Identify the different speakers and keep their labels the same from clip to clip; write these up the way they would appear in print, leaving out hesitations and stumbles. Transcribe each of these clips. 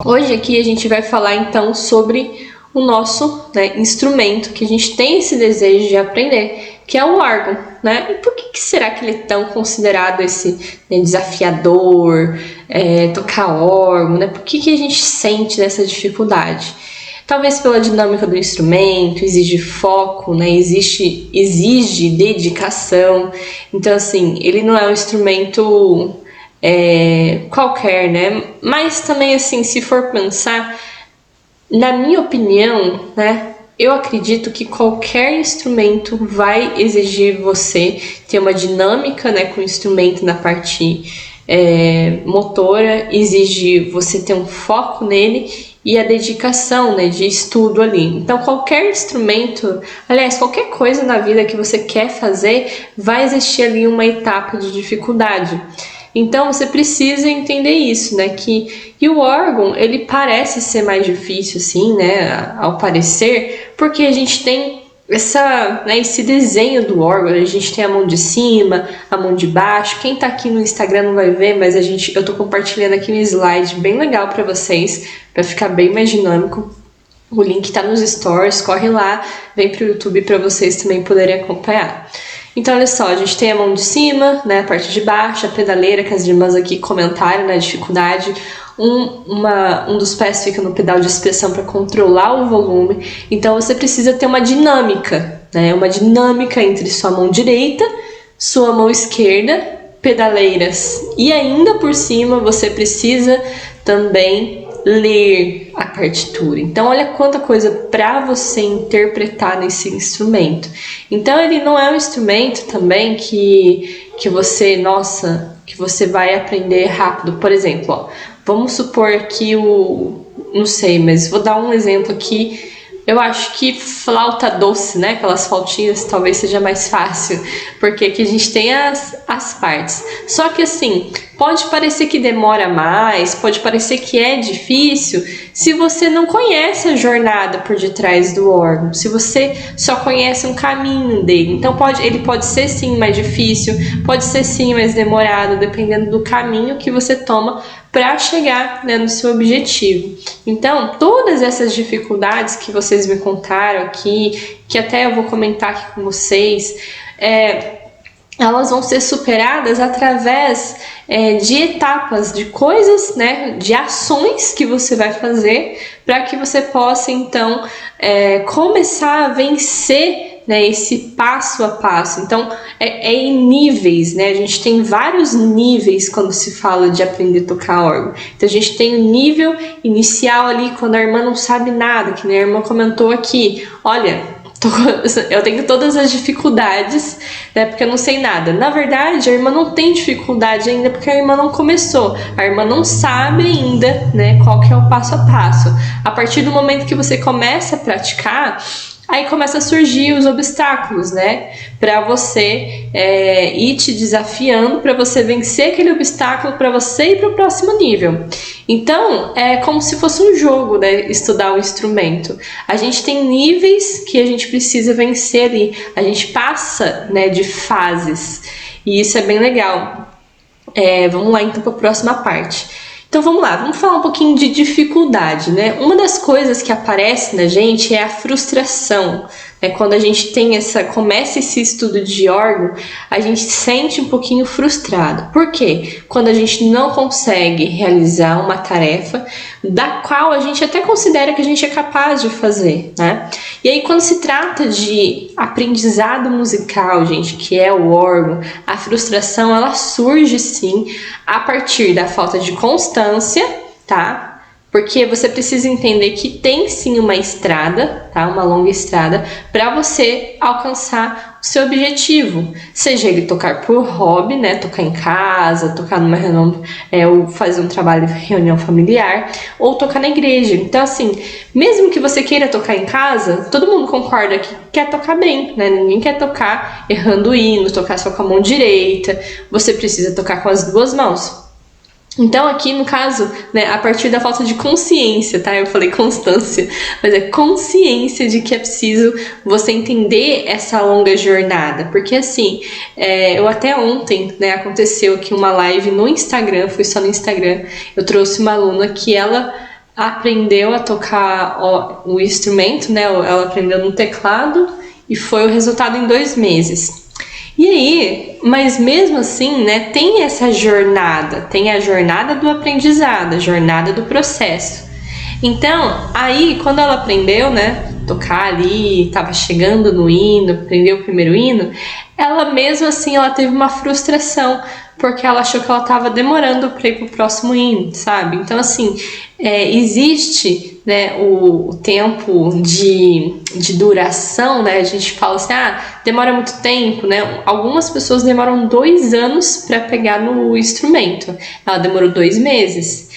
Speaker 1: Hoje aqui a gente vai falar então sobre o nosso instrumento que a gente tem esse desejo de aprender, que é o órgão, né? E por que será que ele é tão considerado esse desafiador, tocar órgão, né? Por que a gente sente essa dificuldade? Talvez pela dinâmica do instrumento, exige foco, né? Exige dedicação. Então, assim, ele não é um instrumento qualquer, né? Mas também, assim, se for pensar, na minha opinião, né? Eu acredito que qualquer instrumento vai exigir você ter uma dinâmica, né, com o instrumento na parte motora, exige você ter um foco nele e a dedicação, né, de estudo ali. Então, qualquer instrumento, aliás, qualquer coisa na vida que você quer fazer, vai existir ali uma etapa de dificuldade. Então, você precisa entender isso, né, e o órgão, ele parece ser mais difícil, assim, né, ao parecer, porque a gente tem esse desenho do órgão, a gente tem a mão de cima, a mão de baixo. Quem tá aqui no Instagram não vai ver, mas eu tô compartilhando aqui um slide bem legal para vocês, para ficar bem mais dinâmico. O link tá nos stories, corre lá, vem pro YouTube para vocês também poderem acompanhar. Então, olha só, a gente tem a mão de cima, né, a parte de baixo, a pedaleira, que as irmãs aqui comentaram na dificuldade. Um dos pés fica no pedal de expressão para controlar o volume. Então, você precisa ter uma dinâmica, né, uma dinâmica entre sua mão direita, sua mão esquerda, pedaleiras. E ainda por cima, você precisa também ler a partitura. Então, olha quanta coisa para você interpretar nesse instrumento. Então, ele não é um instrumento também que você vai aprender rápido. Por exemplo, ó, vamos supor que não sei, mas vou dar um exemplo aqui. Eu acho que flauta doce, né? Aquelas flautinhas, talvez seja mais fácil, porque aqui a gente tem as partes. Só que assim, pode parecer que demora mais, pode parecer que é difícil, se você não conhece a jornada por detrás do órgão, se você só conhece um caminho dele. Então ele pode ser sim mais difícil, pode ser sim mais demorado, dependendo do caminho que você toma para chegar, né, no seu objetivo. Então, todas essas dificuldades que vocês me contaram aqui, que até eu vou comentar aqui com vocês, elas vão ser superadas através de etapas, de coisas, né, de ações que você vai fazer para que você possa, então, começar a vencer, né, esse passo a passo. Então, em níveis, né? A gente tem vários níveis quando se fala de aprender a tocar órgão. Então, a gente tem o nível inicial ali, quando a irmã não sabe nada, que a irmã comentou aqui. Olha, eu tenho todas as dificuldades, né, porque eu não sei nada. Na verdade, a irmã não tem dificuldade ainda, porque a irmã não começou. A irmã não sabe ainda, né, qual que é o passo a passo. A partir do momento que você começa a praticar, aí começa a surgir os obstáculos, né? Para você ir te desafiando, para você vencer aquele obstáculo, para você ir para o próximo nível. Então, é como se fosse um jogo, né? Estudar o instrumento. A gente tem níveis que a gente precisa vencer ali. A gente passa, né, de fases. E isso é bem legal. Vamos lá, então, para a próxima parte. Então vamos lá, vamos falar um pouquinho de dificuldade, né? Uma das coisas que aparece na gente é a frustração, né? Quando a gente começa esse estudo de órgão, a gente se sente um pouquinho frustrado. Por quê? Quando a gente não consegue realizar uma tarefa da qual a gente até considera que a gente é capaz de fazer, né? E aí, quando se trata de aprendizado musical, gente, que é o órgão, a frustração, ela surge sim a partir da falta de constância, tá? Porque você precisa entender que tem sim uma estrada, tá? Uma longa estrada, para você alcançar o seu objetivo. Seja ele tocar por hobby, né? Tocar em casa, tocar numa reunião, ou fazer um trabalho de reunião familiar, ou tocar na igreja. Então, assim, mesmo que você queira tocar em casa, todo mundo concorda que quer tocar bem, né? Ninguém quer tocar errando o hino, tocar só com a mão direita. Você precisa tocar com as duas mãos. Então aqui no caso, né, a partir da falta de consciência, tá? Eu falei constância, mas é consciência de que é preciso você entender essa longa jornada, porque assim, eu até ontem, né, aconteceu aqui uma live no Instagram, foi só no Instagram, eu trouxe uma aluna que ela aprendeu a tocar o instrumento, né? Ela aprendeu no teclado e foi o resultado em 2 meses. E aí, mas mesmo assim, né, tem essa jornada, tem a jornada do aprendizado, a jornada do processo. Então, aí, quando ela aprendeu, né, tocar ali, tava chegando no hino, aprendeu o primeiro hino, ela mesmo assim, ela teve uma frustração, porque ela achou que ela tava demorando para ir pro próximo hino, sabe? Então, assim, existe, né, o tempo de duração, né? A gente fala assim, demora muito tempo, né? Algumas pessoas demoram 2 anos para pegar no instrumento. Ela demorou 2 meses.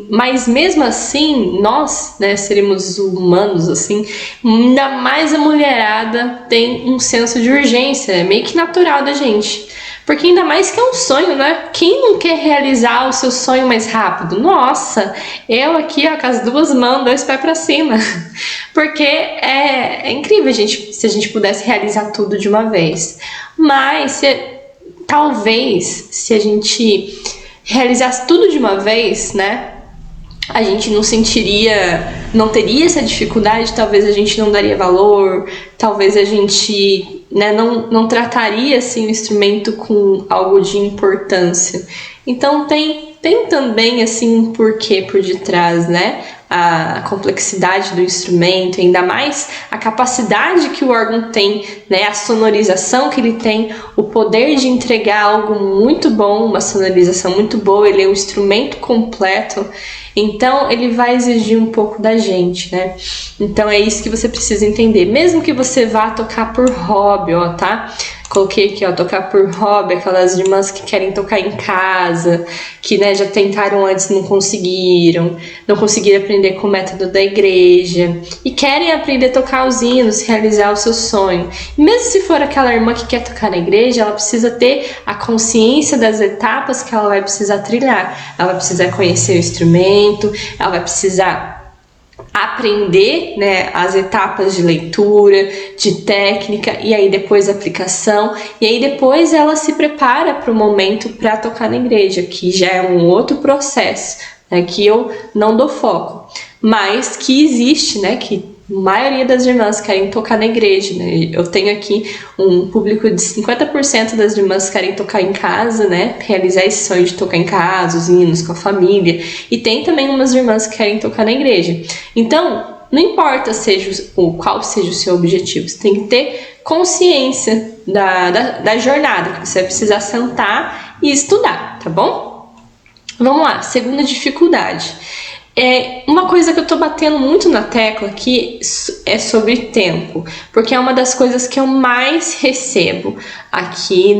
Speaker 1: Mas mesmo assim, nós, né, seremos humanos, assim, ainda mais a mulherada tem um senso de urgência, é meio que natural da gente. Porque ainda mais que é um sonho, né? Quem não quer realizar o seu sonho mais rápido? Nossa, eu aqui, ó, com as 2 mãos, 2 pés pra cima. Porque é incrível, gente, se a gente pudesse realizar tudo de uma vez. Mas, talvez, se a gente realizasse tudo de uma vez, né? A gente não teria essa dificuldade, talvez a gente não daria valor, talvez a gente, né, não trataria assim, o instrumento com algo de importância. Então tem também assim, um porquê por detrás, né? A complexidade do instrumento, ainda mais a capacidade que o órgão tem, né, a sonorização que ele tem, o poder de entregar algo muito bom, uma sonorização muito boa, ele é um instrumento completo, então ele vai exigir um pouco da gente, né? Então é isso que você precisa entender, mesmo que você vá tocar por hobby, ó, tá? Coloquei aqui, ó, tocar por hobby, aquelas irmãs que querem tocar em casa, que, né, já tentaram antes, não conseguiram aprender com o método da igreja, e querem aprender a tocar os hinos, realizar o seu sonho. E mesmo se for aquela irmã que quer tocar na igreja, ela precisa ter a consciência das etapas que ela vai precisar trilhar. Ela vai precisar conhecer o instrumento, ela vai precisar aprender, né, as etapas de leitura, de técnica, e aí depois aplicação, e aí depois ela se prepara para o momento para tocar na igreja, que já é um outro processo, né, que eu não dou foco, mas que existe, né, que a maioria das irmãs querem tocar na igreja, né? Eu tenho aqui um público de 50% das irmãs querem tocar em casa, né? Realizar esse sonho de tocar em casa, os hinos com a família. E tem também umas irmãs que querem tocar na igreja. Então, não importa qual seja o seu objetivo, você tem que ter consciência da jornada, que você vai precisar sentar e estudar, tá bom? Vamos lá, segunda dificuldade. Uma coisa que eu tô batendo muito na tecla aqui é sobre tempo, porque é uma das coisas que eu mais recebo aqui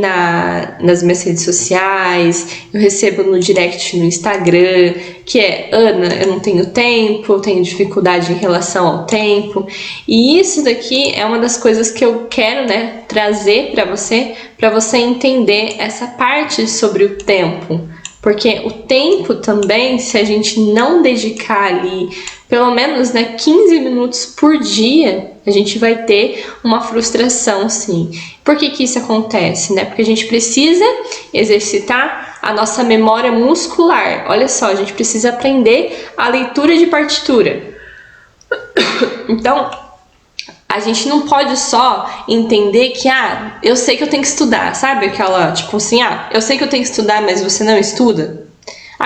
Speaker 1: nas minhas redes sociais, eu recebo no direct no Instagram, que é: Ana, eu não tenho tempo, eu tenho dificuldade em relação ao tempo, e isso daqui é uma das coisas que eu quero, né, trazer para você entender essa parte sobre o tempo. Porque o tempo também, se a gente não dedicar ali pelo menos, né, 15 minutos por dia, a gente vai ter uma frustração, sim. Por que isso acontece, né? Porque a gente precisa exercitar a nossa memória muscular. Olha só, a gente precisa aprender a leitura de partitura. Então, a gente não pode só entender que, eu sei que eu tenho que estudar, sabe? Aquela, tipo assim, eu sei que eu tenho que estudar, mas você não estuda.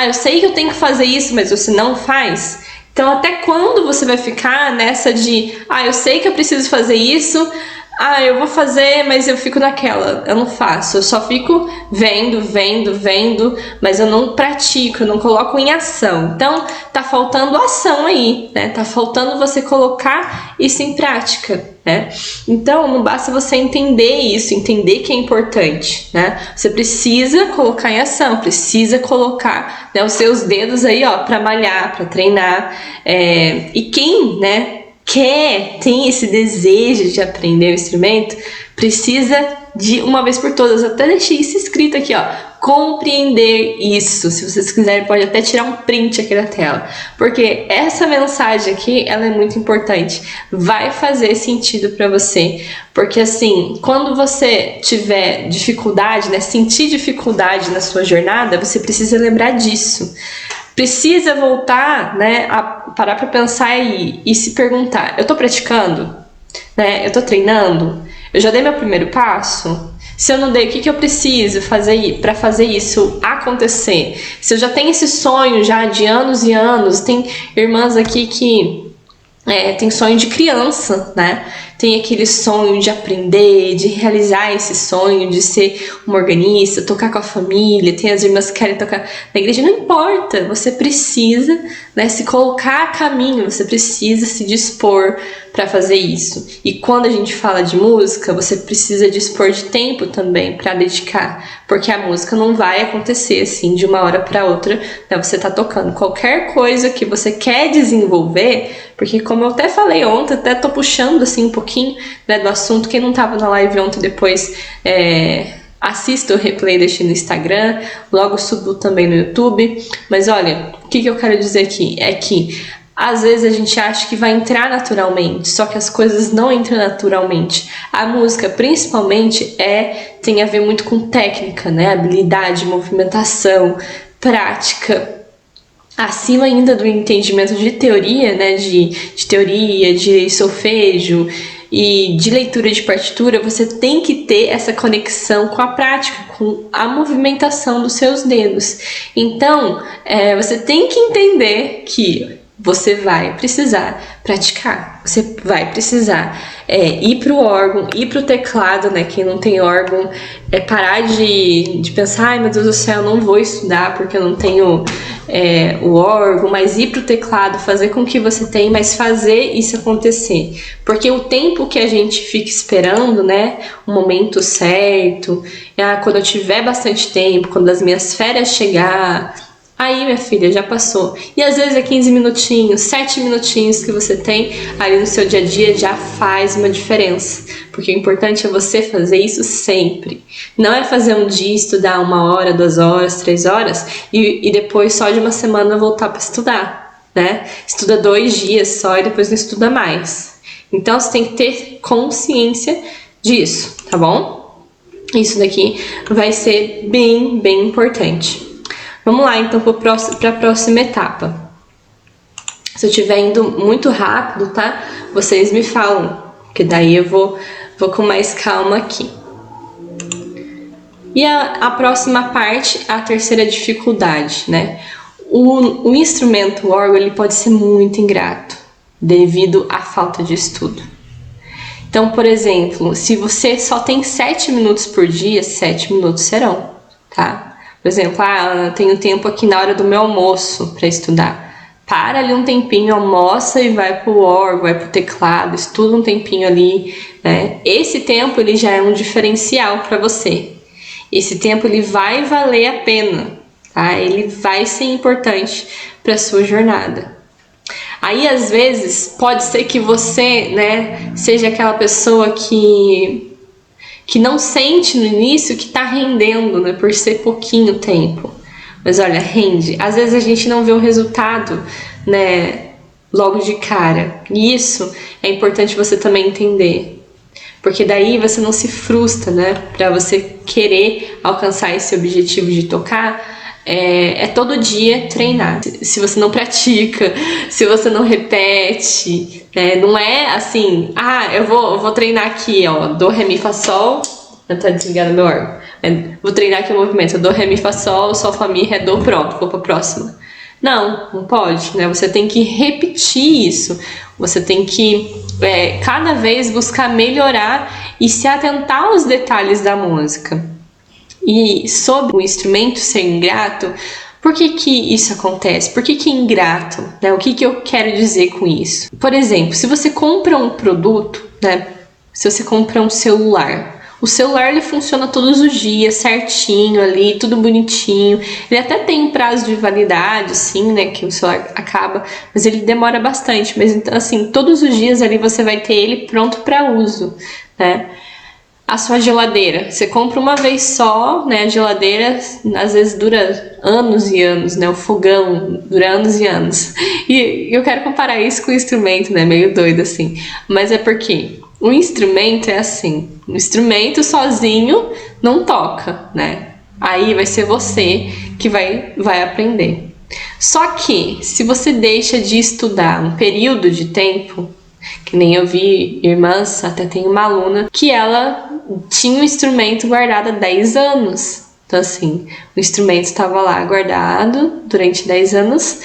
Speaker 1: Eu sei que eu tenho que fazer isso, mas você não faz. Então, até quando você vai ficar nessa de, eu sei que eu preciso fazer isso, eu vou fazer, mas eu fico naquela, eu não faço, eu só fico vendo, mas eu não pratico, eu não coloco em ação. Então, tá faltando ação aí, né? Tá faltando você colocar isso em prática, né? Então, não basta você entender isso, entender que é importante, né? Você precisa colocar em ação, precisa colocar, né, os seus dedos aí, ó, pra malhar, pra treinar. E quem, né, tem esse desejo de aprender o instrumento, precisa de uma vez por todas, até deixei isso escrito aqui, ó, compreender isso. Se vocês quiserem, pode até tirar um print aqui da tela, porque essa mensagem aqui, ela é muito importante, vai fazer sentido para você, porque assim, quando você tiver dificuldade, né, sentir dificuldade na sua jornada, você precisa lembrar disso. precisa voltar, né, a parar para pensar aí e se perguntar: eu tô praticando? Né? Eu tô treinando? Eu já dei meu primeiro passo? Se eu não dei, o que eu preciso fazer para fazer isso acontecer? Se eu já tenho esse sonho já de anos e anos, tem irmãs aqui que tem sonho de criança, né? Tem aquele sonho de aprender, de realizar esse sonho, de ser uma organista, tocar com a família. Tem as irmãs que querem tocar na igreja. Não importa, você precisa, né, se colocar a caminho, você precisa se dispor para fazer isso. E quando a gente fala de música, você precisa dispor de tempo também para dedicar, porque a música não vai acontecer assim de uma hora para outra, né? Você tá tocando qualquer coisa que você quer desenvolver, porque como eu até falei ontem, até tô puxando assim um pouquinho, né, do assunto. Quem não tava na live ontem, depois assista o replay, deixei no Instagram, logo subiu também no YouTube. Mas olha, o que eu quero dizer aqui é que às vezes a gente acha que vai entrar naturalmente, só que as coisas não entram naturalmente. A música, principalmente, tem a ver muito com técnica, né? Habilidade, movimentação, prática. Acima ainda do entendimento de teoria, né? De teoria, de solfejo e de leitura de partitura, você tem que ter essa conexão com a prática, com a movimentação dos seus dedos. Então, você tem que entender que você vai precisar praticar, você vai precisar ir para o órgão, ir para o teclado, né? Quem não tem órgão, parar de pensar: ai meu Deus do céu, não vou estudar porque eu não tenho o órgão, mas ir para o teclado, fazer com que você tenha, mas fazer isso acontecer. Porque o tempo que a gente fica esperando, né, o momento certo, quando eu tiver bastante tempo, quando as minhas férias chegar, aí, minha filha, já passou. E às vezes 15 minutinhos, 7 minutinhos que você tem ali no seu dia a dia já faz uma diferença. Porque o importante é você fazer isso sempre. Não é fazer um dia, estudar 1 hora, 2 horas, 3 horas e depois só de uma semana voltar para estudar, né? Estuda 2 dias só e depois não estuda mais. Então você tem que ter consciência disso, tá bom? Isso daqui vai ser bem, bem importante. Vamos lá, então, para a próxima etapa. Se eu estiver indo muito rápido, tá? Vocês me falam, que daí eu vou com mais calma aqui. E a próxima parte, a terceira dificuldade, né? O instrumento, o órgão, ele pode ser muito ingrato, devido à falta de estudo. Então, por exemplo, se você só tem 7 minutos por dia, 7 minutos serão, tá? Por exemplo, eu tenho tempo aqui na hora do meu almoço para estudar. Para ali um tempinho, almoça e vai pro órgão, vai pro teclado, estuda um tempinho ali, né? Esse tempo ele já é um diferencial para você. Esse tempo ele vai valer a pena, tá? Ele vai ser importante para sua jornada. Aí às vezes pode ser que você, né, seja aquela pessoa que não sente no início que tá rendendo, né, por ser pouquinho tempo. Mas olha, rende. Às vezes a gente não vê o resultado, né, logo de cara. E isso é importante você também entender. Porque daí você não se frustra, né, pra você querer alcançar esse objetivo de tocar. Todo dia treinar. Se você não pratica, se você não repete, não é assim: eu vou treinar aqui, ó, do, ré, mi, fá, sol. Tá desligado meu órgão. Vou treinar aqui o movimento do, ré, mi, fá, sol, fá, mi, ré, do, pronto, vou pra próxima. Não pode, né? Você tem que repetir isso. Você tem que cada vez buscar melhorar e se atentar aos detalhes da música. E sobre o instrumento ser ingrato, por que isso acontece? Por que ingrato? Né? O que eu quero dizer com isso? Por exemplo, se você compra um produto, né? Se você compra um celular, o celular ele funciona todos os dias, certinho ali, tudo bonitinho. Ele até tem um prazo de validade, sim, né? Que o celular acaba, mas ele demora bastante. Mas então, assim, todos os dias ali você vai ter ele pronto para uso, né? A sua geladeira, você compra uma vez só, né? A geladeira às vezes dura anos e anos, né? O fogão dura anos e anos. E eu quero comparar isso com o instrumento, né? Meio doido assim. Mas é porque o instrumento é assim: o instrumento sozinho não toca, né? Aí vai ser você que vai aprender. Só que, se você deixa de estudar um período de tempo, que nem eu vi irmãs, até tem uma aluna, que ela tinha o instrumento guardado há 10 anos. Então, assim, o instrumento estava lá guardado durante 10 anos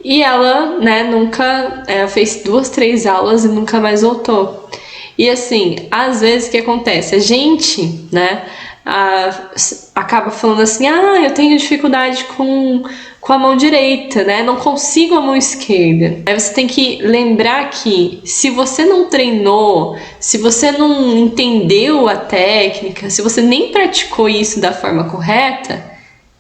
Speaker 1: e ela, né, nunca fez 2, 3 aulas e nunca mais voltou. E assim, às vezes o que acontece? A gente, né, acaba falando assim, eu tenho dificuldade com a mão direita, né, não consigo a mão esquerda. Aí você tem que lembrar que se você não treinou, se você não entendeu a técnica, se você nem praticou isso da forma correta,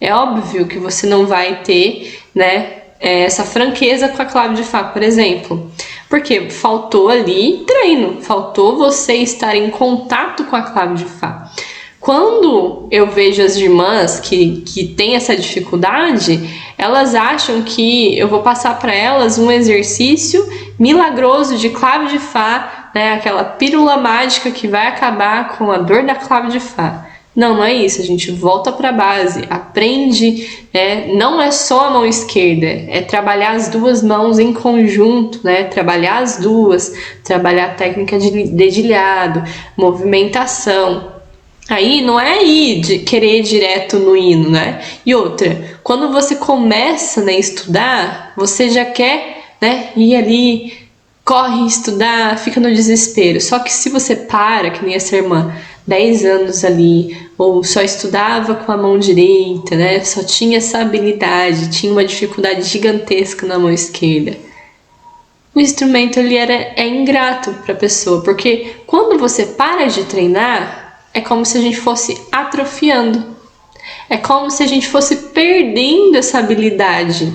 Speaker 1: é óbvio que você não vai ter, né, essa franqueza com a clave de Fá, por exemplo. Porque faltou ali treino, faltou você estar em contato com a clave de Fá. Quando eu vejo as irmãs que têm essa dificuldade, elas acham que eu vou passar para elas um exercício milagroso de clave de Fá, né? Aquela pílula mágica que vai acabar com a dor da clave de Fá. Não, não é isso. A gente volta para a base, aprende, né? Não é só a mão esquerda, é trabalhar as duas mãos em conjunto, né? Trabalhar as duas, trabalhar a técnica de dedilhado, movimentação. Aí não é ir de querer ir direto no hino, né? E outra, quando você começa, né, a estudar, você já quer, né, ir ali, corre estudar, fica no desespero. Só que se você para, que nem essa irmã, 10 anos ali, ou só estudava com a mão direita, né, só tinha essa habilidade, tinha uma dificuldade gigantesca na mão esquerda, o instrumento ali é ingrato para a pessoa, porque quando você para de treinar, é como se a gente fosse atrofiando. É como se a gente fosse perdendo essa habilidade.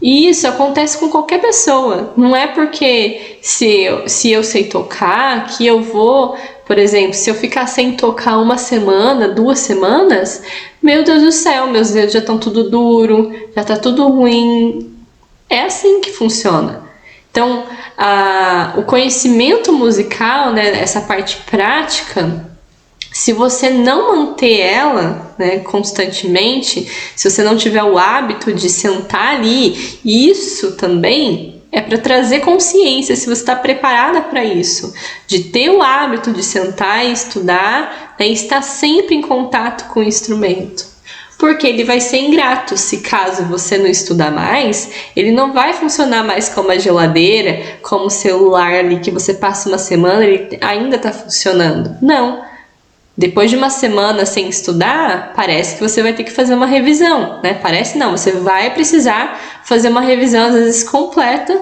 Speaker 1: E isso acontece com qualquer pessoa. Não é porque se eu sei tocar que eu vou, por exemplo, se eu ficar sem tocar 1 semana, 2 semanas, meu Deus do céu, meus dedos já estão tudo duro, já está tudo ruim. É assim que funciona. Então, o conhecimento musical, né, essa parte prática, se você não manter ela, né, constantemente, se você não tiver o hábito de sentar ali, isso também é para trazer consciência, se você está preparada para isso, de ter o hábito de sentar e estudar, né, e estar sempre em contato com o instrumento. Porque ele vai ser ingrato. Se caso você não estudar mais, ele não vai funcionar mais como a geladeira, como o celular ali que você passa 1 semana, ele ainda está funcionando. Não. Depois de 1 semana sem estudar, parece que você vai ter que fazer uma revisão, né? Parece não, você vai precisar fazer uma revisão, às vezes completa,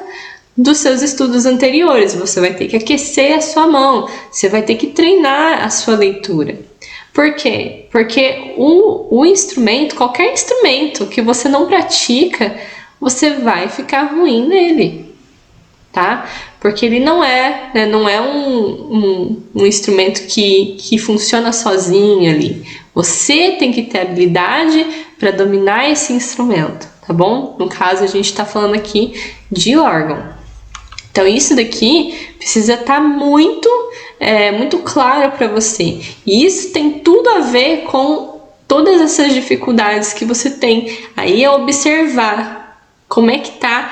Speaker 1: dos seus estudos anteriores. Você vai ter que aquecer a sua mão, você vai ter que treinar a sua leitura. Por quê? Porque o instrumento, qualquer instrumento que você não pratica, você vai ficar ruim nele, tá? Porque ele não é, né, não é um instrumento que funciona sozinho ali. Você tem que ter habilidade para dominar esse instrumento, tá bom? No caso, a gente está falando aqui de órgão. Então, isso daqui precisa estar muito claro para você. E isso tem tudo a ver com todas essas dificuldades que você tem. Aí é observar como é que está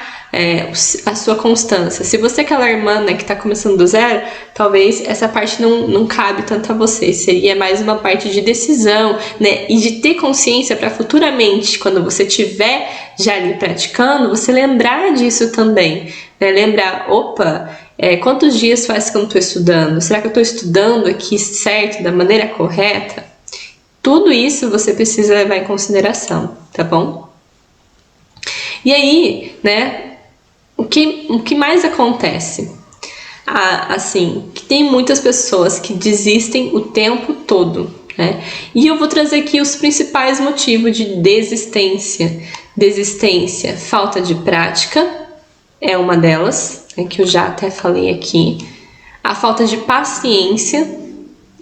Speaker 1: a sua constância. Se você é aquela irmã, né, que está começando do zero, talvez essa parte não cabe tanto a você. Seria mais uma parte de decisão, né, e de ter consciência para futuramente, quando você estiver já ali praticando, você lembrar disso também. Né? Lembrar, opa, quantos dias faz que eu não estou estudando? Será que eu estou estudando aqui certo, da maneira correta? Tudo isso você precisa levar em consideração, tá bom? E aí, né, o que mais acontece? Assim, que tem muitas pessoas que desistem o tempo todo, né? E eu vou trazer aqui os principais motivos de desistência. Desistência, falta de prática é uma delas, né, que eu já até falei aqui. A falta de paciência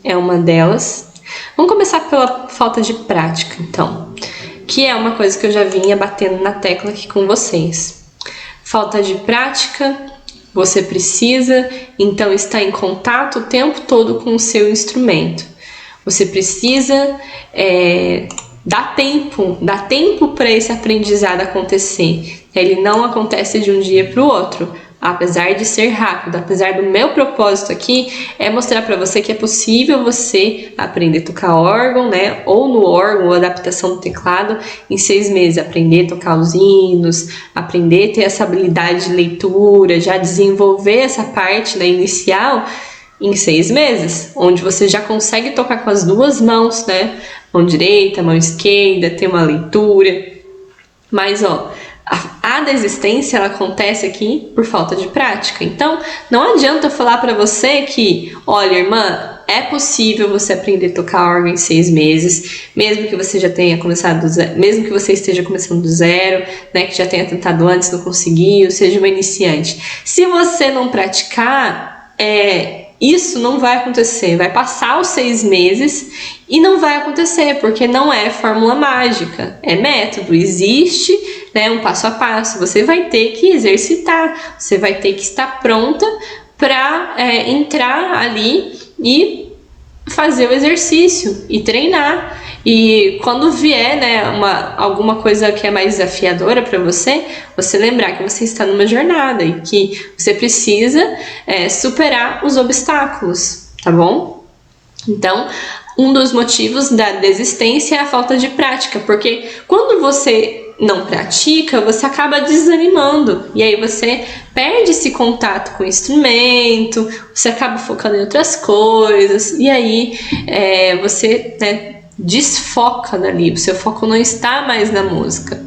Speaker 1: é uma delas. Vamos começar pela falta de prática, então, que é uma coisa que eu já vinha batendo na tecla aqui com vocês. Falta de prática, você precisa, então, estar em contato o tempo todo com o seu instrumento. Você precisa dá tempo para esse aprendizado acontecer. Ele não acontece de um dia para o outro, apesar de ser rápido, apesar do meu propósito aqui é mostrar para você que é possível você aprender a tocar órgão, né, ou no órgão, ou adaptação do teclado, em 6 meses, aprender a tocar os hinos, aprender a ter essa habilidade de leitura, já desenvolver essa parte, né, inicial, em 6 meses, onde você já consegue tocar com as 2 mãos, né, mão direita, mão esquerda, ter uma leitura, mas a desistência ela acontece aqui por falta de prática. Então, não adianta eu falar para você que, olha, irmã, é possível você aprender a tocar órgão em 6 meses, mesmo que você já tenha começado do zero, mesmo que você esteja começando do zero, né, que já tenha tentado antes, não conseguiu, seja uma iniciante. Se você não praticar, isso não vai acontecer, vai passar os 6 meses e não vai acontecer, porque não é fórmula mágica, é método, existe, né, um passo a passo, você vai ter que exercitar, você vai ter que estar pronta para entrar ali e fazer o exercício e treinar. E quando vier, né, alguma coisa que é mais desafiadora para você, você lembrar que você está numa jornada e que você precisa superar os obstáculos, tá bom? Então, um dos motivos da desistência é a falta de prática, porque quando você não pratica, você acaba desanimando e aí você perde esse contato com o instrumento, você acaba focando em outras coisas e aí você, né, desfoca dali, o seu foco não está mais na música.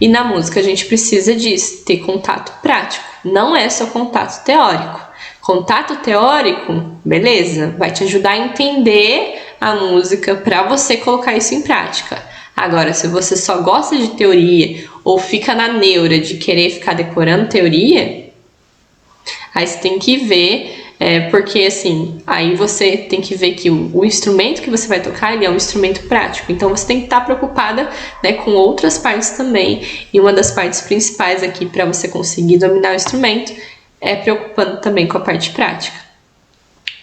Speaker 1: E na música a gente precisa disso, ter contato prático, não é só contato teórico. Contato teórico, beleza, vai te ajudar a entender a música para você colocar isso em prática. Agora, se você só gosta de teoria ou fica na neura de querer ficar decorando teoria, aí você tem que ver, porque assim, aí você tem que ver que o instrumento que você vai tocar, ele é um instrumento prático. Então você tem que estar preocupada, né, com outras partes também. E uma das partes principais aqui para você conseguir dominar o instrumento é preocupando também com a parte prática.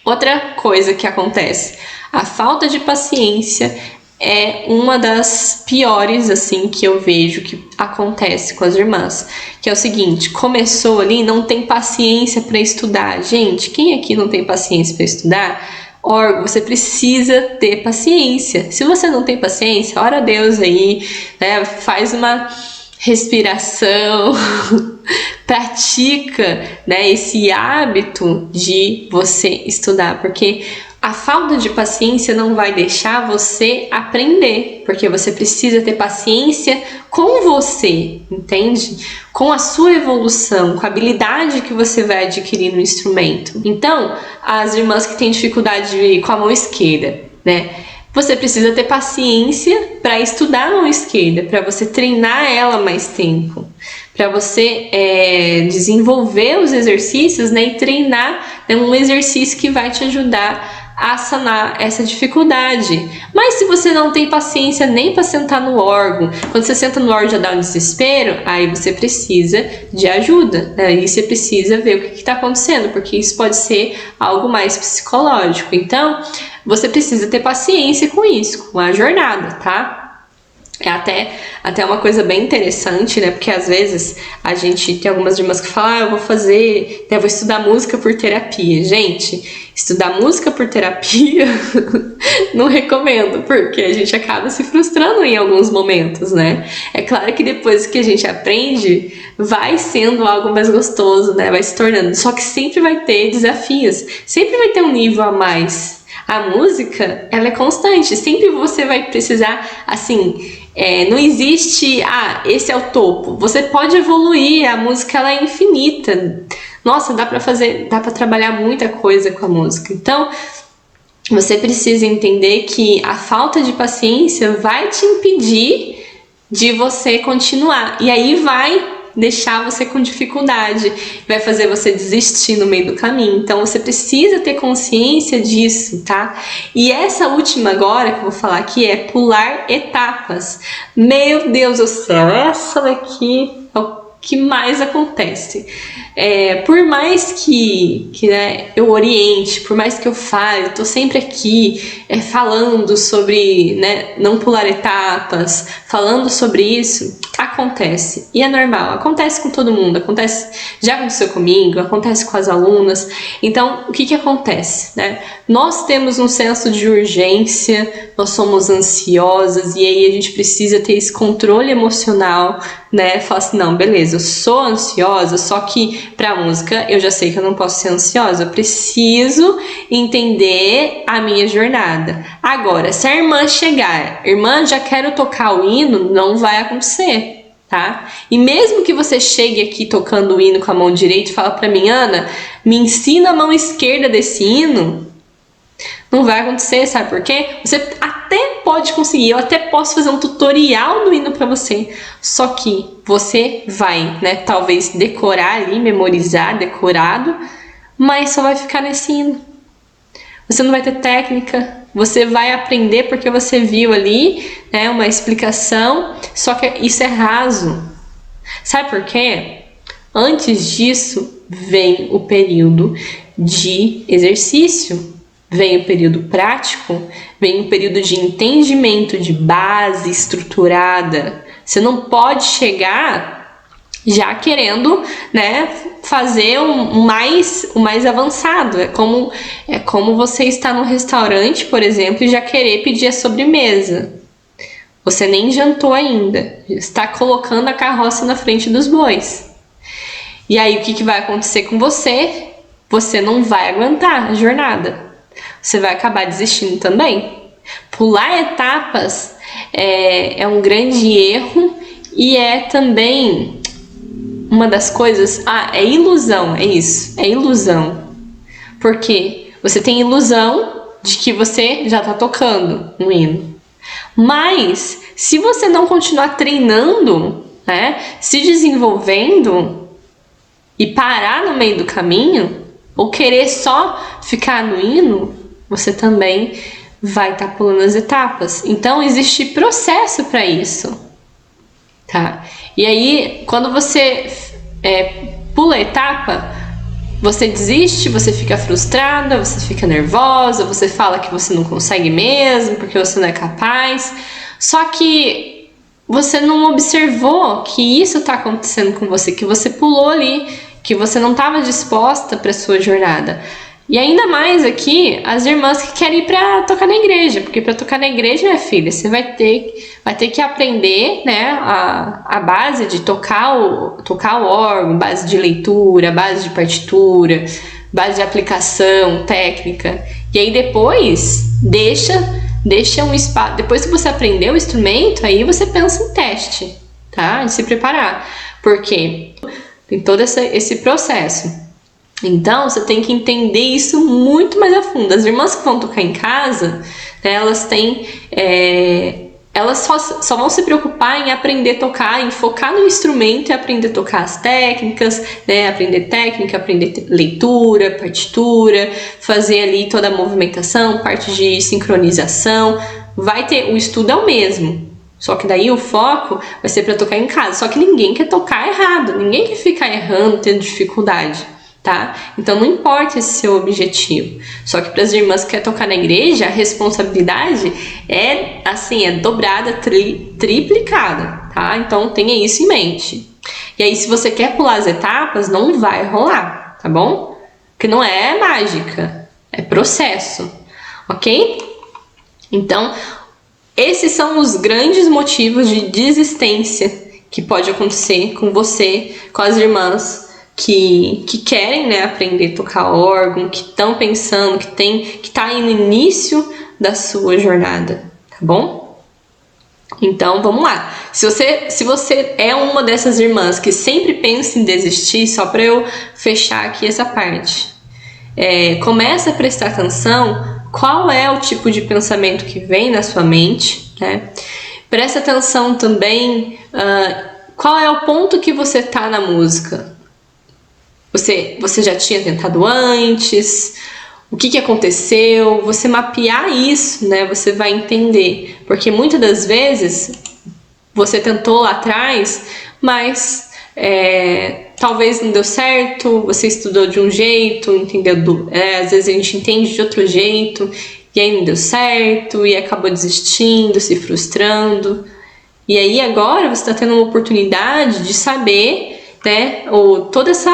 Speaker 1: Outra coisa que acontece, a falta de paciência é uma das piores, assim, que eu vejo que acontece com as irmãs, que é o seguinte, começou ali, não tem paciência para estudar. Gente, quem aqui não tem paciência para estudar? Órgão, você precisa ter paciência. Se você não tem paciência, ora a Deus aí, né, faz uma respiração, pratica, né, esse hábito de você estudar, porque a falta de paciência não vai deixar você aprender, porque você precisa ter paciência com você, entende? Com a sua evolução, com a habilidade que você vai adquirir no instrumento. Então, as irmãs que têm dificuldade com a mão esquerda, né? Você precisa ter paciência para estudar a mão esquerda, para você treinar ela mais tempo, para você desenvolver os exercícios, né, e treinar, né, um exercício que vai te ajudar a sanar essa dificuldade. Mas se você não tem paciência nem para sentar no órgão, quando você senta no órgão já dá um desespero, aí você precisa de ajuda, né? Aí você precisa ver o que está acontecendo, porque isso pode ser algo mais psicológico. Então, você precisa ter paciência com isso, com a jornada, tá? É até uma coisa bem interessante, né? Porque às vezes a gente tem algumas irmãs que falam, eu vou estudar música por terapia. Gente, estudar música por terapia não recomendo, porque a gente acaba se frustrando em alguns momentos, né? É claro que depois que a gente aprende, vai sendo algo mais gostoso, né? Vai se tornando. Só que sempre vai ter desafios, sempre vai ter um nível a mais. A música, ela é constante, sempre você vai precisar, assim, não existe, esse é o topo. Você pode evoluir, a música ela é infinita. Nossa, dá para trabalhar muita coisa com a música. Então, você precisa entender que a falta de paciência vai te impedir de você continuar. E aí vai deixar você com dificuldade, vai fazer você desistir no meio do caminho. Então você precisa ter consciência disso, tá? E essa última agora que eu vou falar aqui é pular etapas. Meu Deus do céu, essa daqui que mais acontece. Por mais que né, eu oriente, por mais que eu fale, eu tô sempre aqui falando sobre, né, não pular etapas, falando sobre isso, acontece. E é normal, acontece com todo mundo, já aconteceu comigo, acontece com as alunas. Então, o que acontece, né? Nós temos um senso de urgência, nós somos ansiosas e aí a gente precisa ter esse controle emocional, né? Falar assim, não, beleza, eu sou ansiosa, só que pra música eu já sei que eu não posso ser ansiosa, eu preciso entender a minha jornada. Agora, se a irmã chegar, irmã, já quero tocar o hino, não vai acontecer, tá? E mesmo que você chegue aqui tocando o hino com a mão direita e fala pra mim, Ana, me ensina a mão esquerda desse hino, não vai acontecer, sabe por quê? Você até pode conseguir, eu até posso fazer um tutorial do hino para você, só que você vai, né, talvez decorar ali, memorizar, decorado, mas só vai ficar nesse hino. Você não vai ter técnica, você vai aprender porque você viu ali, né, uma explicação, só que isso é raso. Sabe por quê? Antes disso, vem o período de exercício. Vem o período prático, vem o período de entendimento, de base estruturada. Você não pode chegar já querendo, né, fazer o mais avançado. É como você está no restaurante, por exemplo, e já querer pedir a sobremesa. Você nem jantou ainda, está colocando a carroça na frente dos bois. E aí o que vai acontecer com você? Você não vai aguentar a jornada. Você vai acabar desistindo também. Pular etapas é um grande erro e é também uma das coisas... é ilusão, é isso, é ilusão. Porque você tem ilusão de que você já está tocando um hino. Mas, se você não continuar treinando, né, se desenvolvendo e parar no meio do caminho, ou querer só ficar no hino, você também vai estar pulando as etapas. Então, existe processo para isso, tá? E aí, quando você pula a etapa, você desiste, você fica frustrada, você fica nervosa, você fala que você não consegue mesmo, porque você não é capaz. Só que você não observou que isso está acontecendo com você, que você pulou ali, que você não estava disposta para sua jornada. E ainda mais aqui, as irmãs que querem ir para tocar na igreja, porque para tocar na igreja, minha filha, você vai ter que aprender, né, a base de tocar o órgão, base de leitura, base de partitura, base de aplicação, técnica. E aí depois, deixa um espaço. Depois que você aprendeu o instrumento, aí você pensa em teste, tá? De se preparar. Porque tem todo esse processo. Então, você tem que entender isso muito mais a fundo. As irmãs que vão tocar em casa, né, elas só vão se preocupar em aprender a tocar, em focar no instrumento e aprender a tocar as técnicas, né, aprender técnica, aprender leitura, partitura, fazer ali toda a movimentação, parte de sincronização. O estudo é o mesmo. Só que daí o foco vai ser para tocar em casa. Só que ninguém quer tocar errado, ninguém quer ficar errando, tendo dificuldade. Tá? Então não importa esse seu objetivo. Só que para as irmãs que querem tocar na igreja, a responsabilidade é dobrada, triplicada, tá? Então tenha isso em mente. E aí, se você quer pular as etapas, não vai rolar, tá bom? Porque não é mágica, é processo, ok? Então, esses são os grandes motivos de desistência que pode acontecer com você, com as irmãs que querem, né, aprender a tocar órgão, que estão pensando, que tá aí no início da sua jornada, tá bom? Então, vamos lá. Se você é uma dessas irmãs que sempre pensa em desistir, só para eu fechar aqui essa parte, começa a prestar atenção qual é o tipo de pensamento que vem na sua mente, né? Presta atenção também qual é o ponto que você tá na música. Você já tinha tentado antes? O que aconteceu? Você mapear isso, né? Você vai entender. Porque muitas das vezes você tentou lá atrás, mas Talvez não deu certo, você estudou de um jeito, entendeu? Às vezes a gente entende de outro jeito, e aí não deu certo, e acabou desistindo, se frustrando. E aí agora você está tendo uma oportunidade de saber, né, todos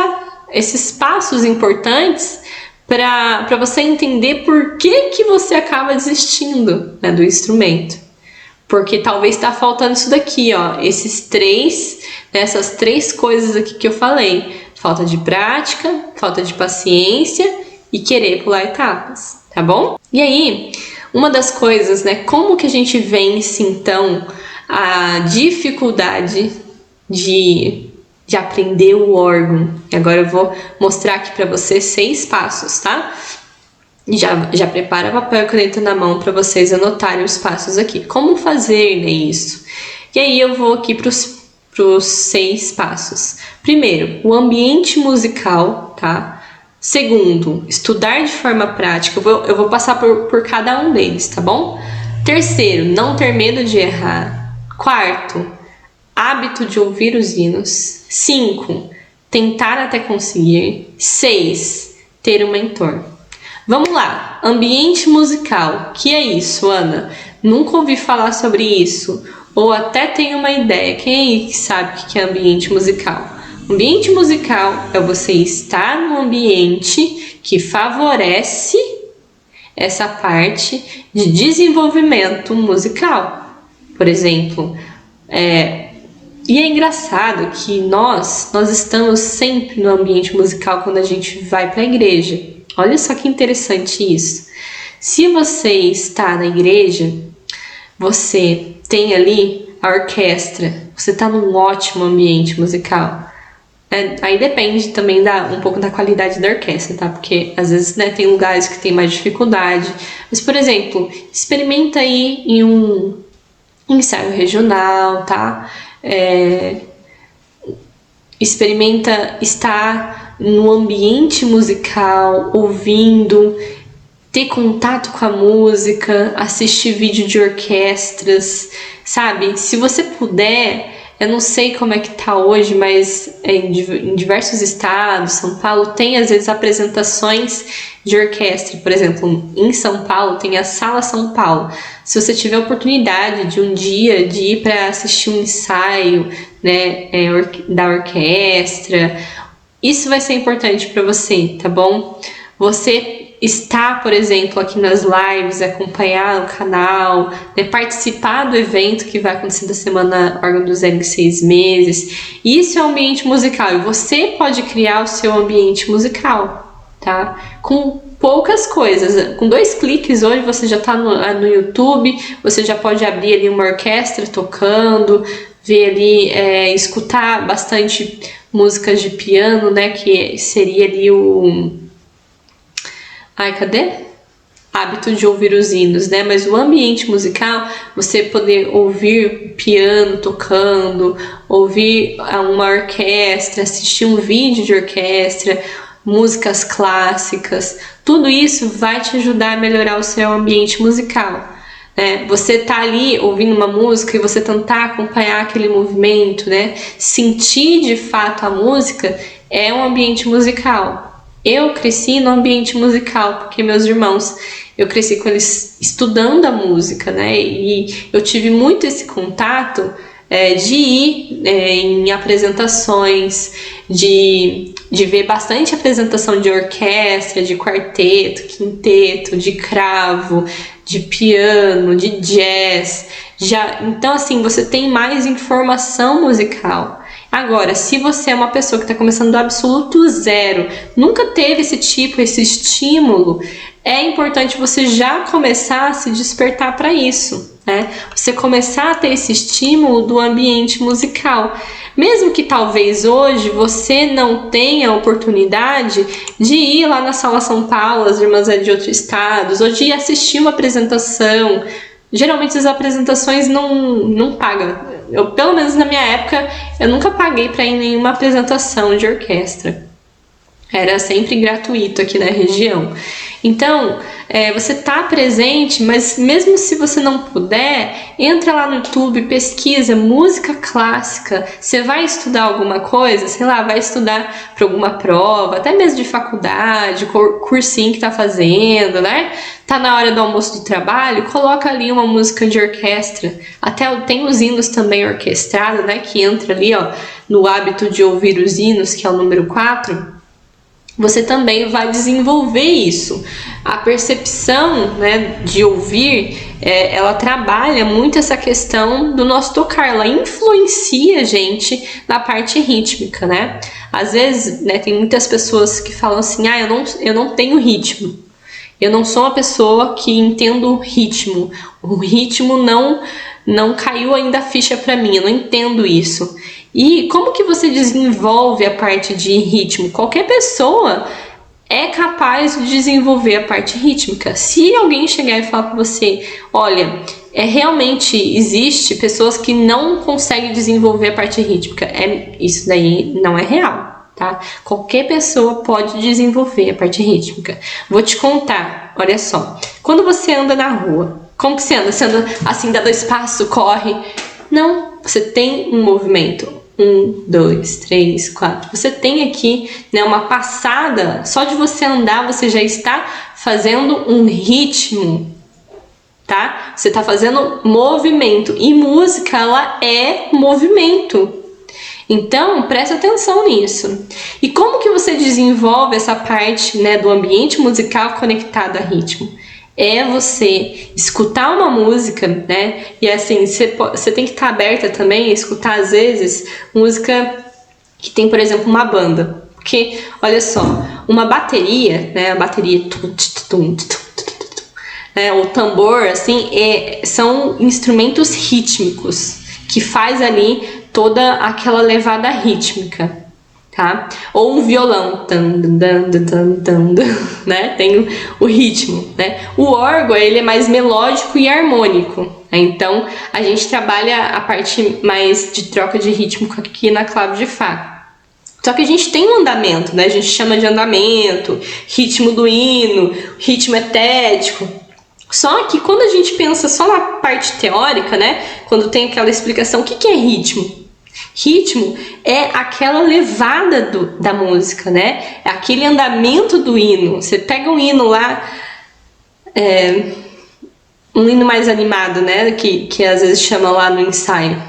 Speaker 1: esses passos importantes para você entender por que você acaba desistindo, né, do instrumento. Porque talvez está faltando isso daqui, ó, essas três coisas aqui que eu falei. Falta de prática, falta de paciência e querer pular etapas, tá bom? E aí, uma das coisas, né, como que a gente vence então a dificuldade de aprender o órgão? E agora eu vou mostrar aqui para você 6 passos, tá? Já prepara papel e caneta na mão para vocês anotarem os passos aqui. Como fazer, né, isso? E aí eu vou aqui para os 6 passos. Primeiro, o ambiente musical, tá? Segundo, estudar de forma prática. Eu vou passar por cada um deles, tá bom? Terceiro, não ter medo de errar. Quarto, hábito de ouvir os hinos. 5, tentar até conseguir. 6, ter um mentor. Vamos lá, ambiente musical. O que é isso, Ana? Nunca ouvi falar sobre isso. Ou até tenho uma ideia. Quem aí que sabe o que é ambiente musical? Ambiente musical é você estar num ambiente que favorece essa parte de desenvolvimento musical. Por exemplo, e é engraçado que nós estamos sempre no ambiente musical quando a gente vai para a igreja. Olha só que interessante isso. Se você está na igreja, você tem ali a orquestra, você está num ótimo ambiente musical. Aí depende também um pouco da qualidade da orquestra, tá? Porque às vezes, né, tem lugares que tem mais dificuldade. Mas, por exemplo, experimenta aí em um ensaio regional, tá? Experimenta estar no ambiente musical, ouvindo, ter contato com a música, assistir vídeo de orquestras, sabe? Se você puder, eu não sei como é que tá hoje, mas em diversos estados, São Paulo, tem às vezes apresentações de orquestra. Por exemplo, em São Paulo tem a Sala São Paulo. Se você tiver a oportunidade de um dia de ir para assistir um ensaio, né, da orquestra, isso vai ser importante para você, tá bom? Você está, por exemplo, aqui nas lives, acompanhar o canal, né, participar do evento que vai acontecer da Semana Órgão do Zero em 6 meses. Isso é o ambiente musical e você pode criar o seu ambiente musical, tá? Com poucas coisas. Com 2 cliques hoje você já está no YouTube, você já pode abrir ali uma orquestra tocando, ver ali, escutar bastante músicas de piano, né, que seria ali cadê? Hábito de ouvir os hinos, né? Mas o ambiente musical, você poder ouvir piano tocando, ouvir uma orquestra, assistir um vídeo de orquestra, músicas clássicas, tudo isso vai te ajudar a melhorar o seu ambiente musical. Você tá ali ouvindo uma música e você tentar acompanhar aquele movimento, né? Sentir de fato a música é um ambiente musical. Eu cresci no ambiente musical porque meus irmãos, eu cresci com eles estudando a música, né? E eu tive muito esse contato de ir em apresentações, de ver bastante apresentação de orquestra, de quarteto, quinteto, de cravo, de piano, de jazz. Então, assim, você tem mais informação musical. Agora, se você é uma pessoa que está começando do absoluto zero, nunca teve esse estímulo, é importante você já começar a se despertar para isso, né? Você começar a ter esse estímulo do ambiente musical. Mesmo que talvez hoje você não tenha a oportunidade de ir lá na Sala São Paulo, as irmãs de outros estados, ou de assistir uma apresentação. Geralmente as apresentações não pagam. Pelo menos na minha época, eu nunca paguei para ir em nenhuma apresentação de orquestra. Era sempre gratuito aqui na região. Então, você tá presente, mas mesmo se você não puder, entra lá no YouTube, pesquisa música clássica. Você vai estudar alguma coisa, sei lá, vai estudar para alguma prova, até mesmo de faculdade, cursinho que tá fazendo, né? Tá na hora do almoço do trabalho, coloca ali uma música de orquestra. Até tem os hinos também orquestrados, né? Que entra ali, ó, no hábito de ouvir os hinos, que é o número 4. Você também vai desenvolver isso. A percepção, né, de ouvir, ela trabalha muito essa questão do nosso tocar, ela influencia a gente na parte rítmica, né? Às vezes, né, tem muitas pessoas que falam assim, eu não tenho ritmo, eu não sou uma pessoa que entendo ritmo, o ritmo não caiu ainda a ficha para mim, eu não entendo isso. E como que você desenvolve a parte de ritmo? Qualquer pessoa é capaz de desenvolver a parte rítmica. Se alguém chegar e falar para você, olha, realmente existe pessoas que não conseguem desenvolver a parte rítmica, isso daí não é real, tá? Qualquer pessoa pode desenvolver a parte rítmica. Vou te contar, olha só. Quando você anda na rua, como que você anda? Você anda assim, dá 2 passos, corre? Não, você tem um movimento. 1, 2, 3, 4. Você tem aqui, né, uma passada. Só de você andar, você já está fazendo um ritmo, tá? Você está fazendo movimento. E música, ela é movimento. Então, presta atenção nisso. E como que você desenvolve essa parte, né, do ambiente musical conectado a ritmo? É você escutar uma música, né? E assim, você tem que estar aberta também a escutar, às vezes, música que tem, por exemplo, uma banda. Porque, olha só, uma bateria, né? A bateria, né? O tambor, assim, são instrumentos rítmicos que faz ali toda aquela levada rítmica. Tá? Ou um violão, né? Tem o ritmo, né? O órgão, ele é mais melódico e harmônico, né? Então a gente trabalha a parte mais de troca de ritmo aqui na clave de Fá. Só que a gente tem um andamento, né? A gente chama de andamento, ritmo do hino, ritmo etético. Só que quando a gente pensa só na parte teórica, né? Quando tem aquela explicação, o que é ritmo? Ritmo é aquela levada da música, né? É aquele andamento do hino. Você pega um hino lá, um hino mais animado, né? Que às vezes chama lá no ensaio.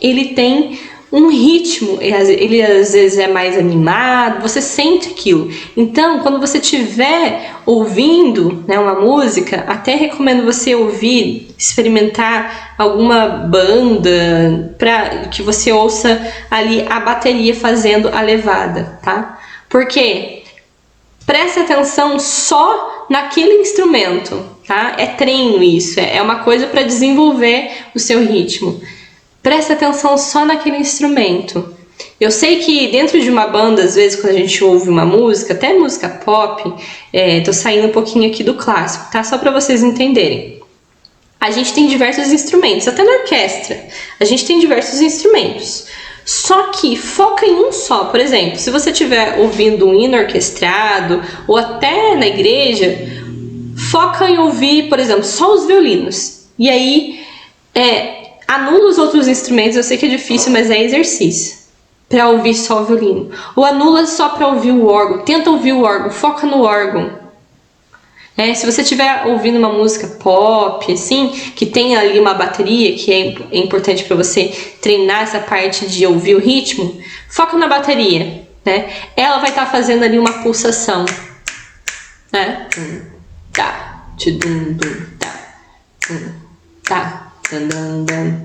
Speaker 1: Ele tem um ritmo, ele às vezes é mais animado, você sente aquilo. Então, quando você estiver ouvindo, né, uma música, até recomendo você ouvir, experimentar alguma banda para que você ouça ali a bateria fazendo a levada, tá? Porque preste atenção só naquele instrumento, tá? É treino isso, é uma coisa para desenvolver o seu ritmo. Presta atenção só naquele instrumento. Eu sei que dentro de uma banda, às vezes, quando a gente ouve uma música, até música pop, tô saindo um pouquinho aqui do clássico, tá? Só para vocês entenderem. A gente tem diversos instrumentos, até na orquestra. A gente tem diversos instrumentos. Só que foca em um só. Por exemplo, se você estiver ouvindo um hino orquestrado, ou até na igreja, foca em ouvir, por exemplo, só os violinos. E aí, anula os outros instrumentos, eu sei que é difícil, mas é exercício para ouvir só o violino. Ou anula só para ouvir o órgão, tenta ouvir o órgão, foca no órgão. Se você estiver ouvindo uma música pop, assim, que tem ali uma bateria, que é importante para você treinar essa parte de ouvir o ritmo, foca na bateria, né? Ela vai estar fazendo ali uma pulsação, né? Tá, tá.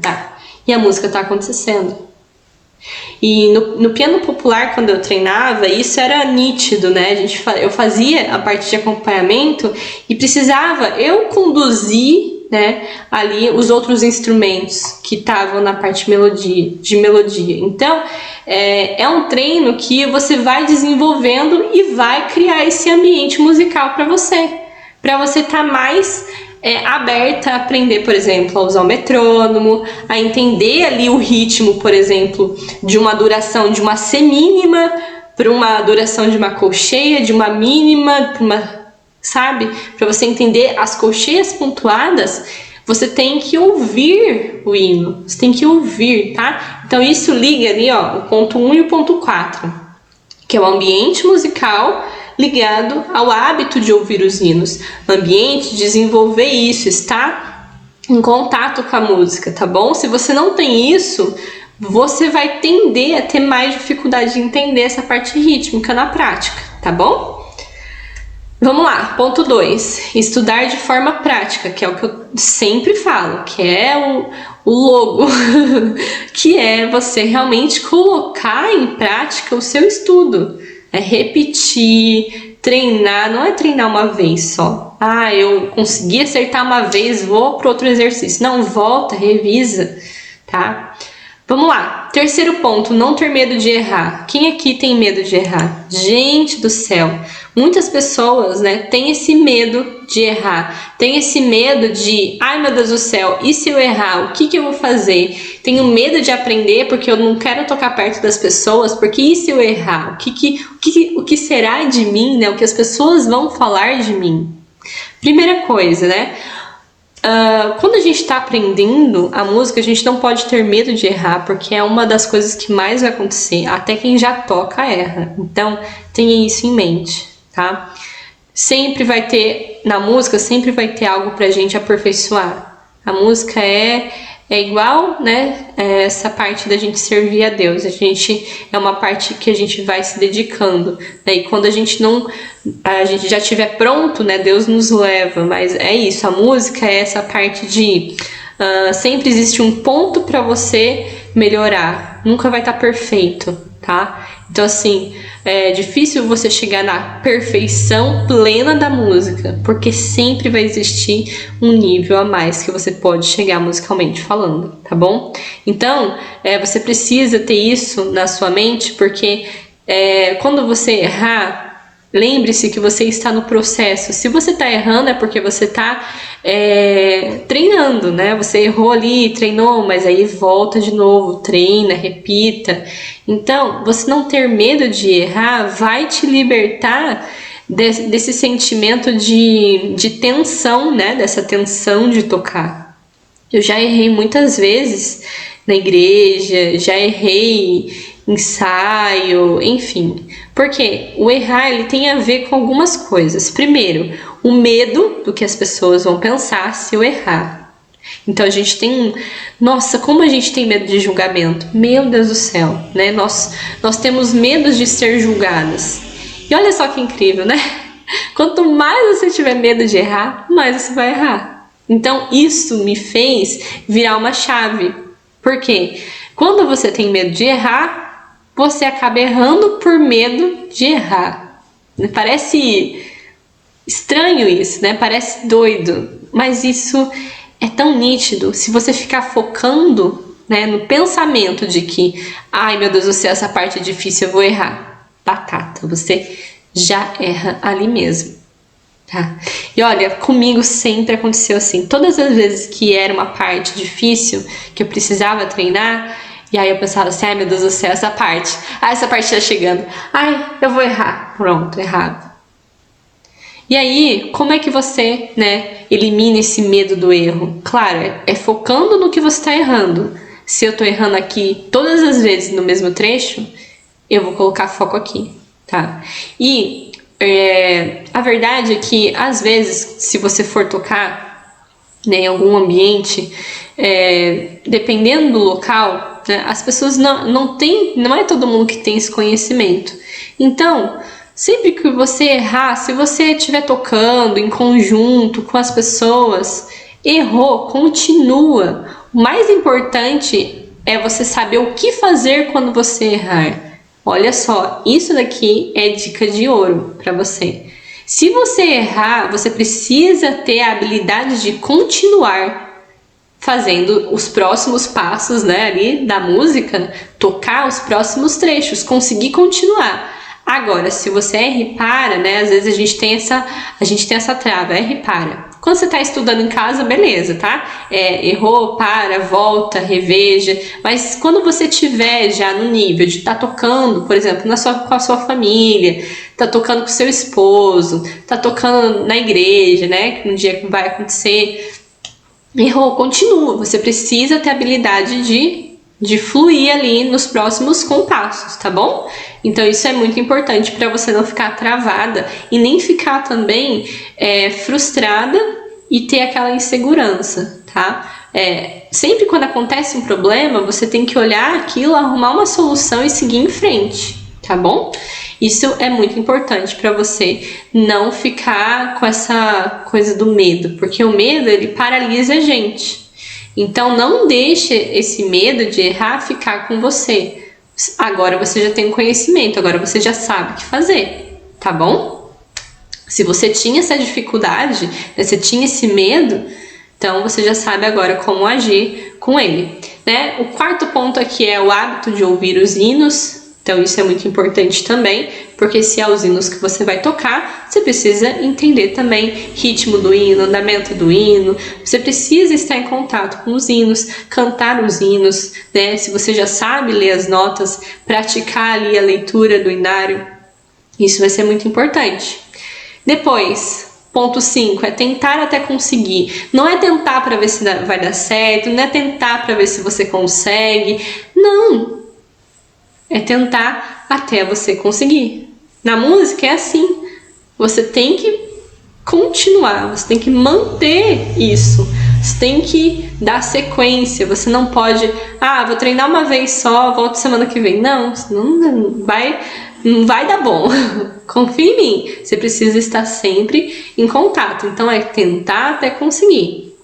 Speaker 1: Tá. E a música tá acontecendo. E no piano popular, quando eu treinava, isso era nítido, né? Eu fazia a parte de acompanhamento e precisava eu conduzir, né, ali os outros instrumentos que estavam na parte de melodia. Então, é um treino que você vai desenvolvendo e vai criar esse ambiente musical para você estar mais aberta a aprender, por exemplo, a usar o metrônomo, a entender ali o ritmo, por exemplo, de uma duração de uma semínima para uma duração de uma colcheia, de uma mínima, sabe? Para você entender as colcheias pontuadas, você tem que ouvir o hino, você tem que ouvir, tá? Então isso liga ali, ó, o ponto 1 e o ponto 4, que é o ambiente musical ligado ao hábito de ouvir os hinos. Ambiente, desenvolver isso, estar em contato com a música, tá bom? Se você não tem isso, você vai tender a ter mais dificuldade de entender essa parte rítmica na prática, tá bom? Vamos lá, ponto 2, estudar de forma prática, que é o que eu sempre falo, que é o logo, que é você realmente colocar em prática o seu estudo, é repetir, treinar, não é treinar uma vez só. Ah, eu consegui acertar uma vez, vou para outro exercício. Não, volta, revisa, tá? Vamos lá, terceiro ponto, não ter medo de errar. Quem aqui tem medo de errar? Gente do céu, muitas pessoas, né, têm esse medo de errar, tem esse medo de, ai meu Deus do céu, e se eu errar, o que eu vou fazer? Tenho medo de aprender porque eu não quero tocar perto das pessoas, porque e se eu errar? O que será de mim, né? O que as pessoas vão falar de mim? Primeira coisa, né? Quando a gente está aprendendo a música, a gente não pode ter medo de errar, porque é uma das coisas que mais vai acontecer. Até quem já toca erra. Então, tenha isso em mente, tá? Sempre vai ter, na música, sempre vai ter algo pra gente aperfeiçoar. A música é igual, né? Essa parte da gente servir a Deus. A gente é uma parte que a gente vai se dedicando, né? E quando a gente já estiver pronto, né? Deus nos leva. Mas é isso. A música é essa parte de sempre existe um ponto para você melhorar. Nunca vai estar perfeito, tá? Então assim, é difícil você chegar na perfeição plena da música, porque sempre vai existir um nível a mais que você pode chegar musicalmente falando, tá bom? Então, você precisa ter isso na sua mente, porque quando você errar, lembre-se que você está no processo. Se você está errando é porque você está treinando, né? Você errou ali, treinou, mas aí volta de novo, treina, repita. Então, você não ter medo de errar vai te libertar desse sentimento de tensão, né? Dessa tensão de tocar. Eu já errei muitas vezes na igreja, já errei ensaio, enfim. Porque o errar ele tem a ver com algumas coisas. Primeiro, o medo do que as pessoas vão pensar se eu errar. Então a gente tem nossa, como a gente tem medo de julgamento. Meu Deus do céu, né? Nós temos medo de ser julgadas. E olha só que incrível, né? Quanto mais você tiver medo de errar, mais você vai errar. Então isso me fez virar uma chave. Por quê? Quando você tem medo de errar, você acaba errando por medo de errar. Parece estranho isso, né? Parece doido, mas isso é tão nítido. Se você ficar focando, né, no pensamento de que, ai meu Deus do céu, essa parte é difícil, eu vou errar. Batata, você já erra ali mesmo, tá? E olha, comigo sempre aconteceu assim. Todas as vezes que era uma parte difícil, que eu precisava treinar, e aí eu pensava assim, ai meu Deus do céu, essa parte tá chegando, ai, eu vou errar, pronto, errado. E aí, como é que você, né, elimina esse medo do erro? Claro, é focando no que você está errando. Se eu tô errando aqui todas as vezes no mesmo trecho, eu vou colocar foco aqui, tá? E a verdade é que, às vezes, se você for tocar, né, em algum ambiente, dependendo do local, né, as pessoas não é todo mundo que tem esse conhecimento. Então, sempre que você errar, se você estiver tocando em conjunto com as pessoas, errou, continua. O mais importante é você saber o que fazer quando você errar. Olha só, isso daqui é dica de ouro para você. Se você errar, você precisa ter a habilidade de continuar fazendo os próximos passos, né, ali da música, tocar os próximos trechos, conseguir continuar. Agora, se você erra e para, né, às vezes a gente tem essa trava, erra e para. Quando você está estudando em casa, beleza, tá? Errou, para, volta, reveja. Mas quando você tiver já no nível de estar tocando, por exemplo, com a sua família, tá tocando com o seu esposo, tá tocando na igreja, né? Que um dia vai acontecer. Errou, continua. Você precisa ter habilidade de fluir ali nos próximos compassos, tá bom? Então isso é muito importante para você não ficar travada e nem ficar também frustrada e ter aquela insegurança, tá? Sempre quando acontece um problema, você tem que olhar aquilo, arrumar uma solução e seguir em frente, tá bom? Isso é muito importante para você não ficar com essa coisa do medo, porque o medo, ele paralisa a gente. Então não deixe esse medo de errar ficar com você. Agora você já tem conhecimento, agora você já sabe o que fazer, tá bom? Se você tinha essa dificuldade, né, você tinha esse medo, então você já sabe agora como agir com ele, né? O quarto ponto aqui é o hábito de ouvir os hinos. Então isso é muito importante também, porque se é os hinos que você vai tocar, você precisa entender também ritmo do hino, andamento do hino, você precisa estar em contato com os hinos, cantar os hinos, né? Se você já sabe ler as notas, praticar ali a leitura do hinário, isso vai ser muito importante. Depois, ponto 5, é tentar até conseguir. Não é tentar para ver se vai dar certo, não é tentar para ver se você consegue, não. É tentar até você conseguir. Na música é assim. Você tem que continuar, você tem que manter isso. Você tem que dar sequência. Você não pode, vou treinar uma vez só, volto semana que vem. Não, não vai dar bom. Confia em mim. Você precisa estar sempre em contato. Então é tentar até conseguir.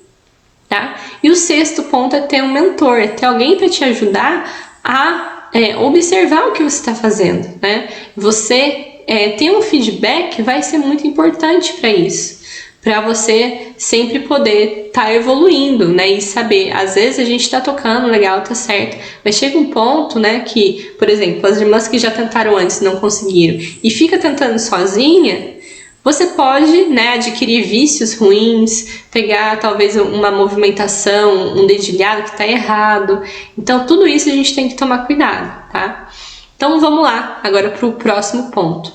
Speaker 1: Tá? E o sexto ponto é ter um mentor, é ter alguém para te ajudar a observar o que você está fazendo, né? Você ter um feedback vai ser muito importante para isso, para você sempre poder estar evoluindo, né? E saber, às vezes a gente está tocando legal, tá certo, mas chega um ponto, né, que, por exemplo, as irmãs que já tentaram antes e não conseguiram e fica tentando sozinha, você pode, né, adquirir vícios ruins, pegar talvez uma movimentação, um dedilhado que está errado. Então tudo isso a gente tem que tomar cuidado, tá? Então vamos lá, agora para o próximo ponto.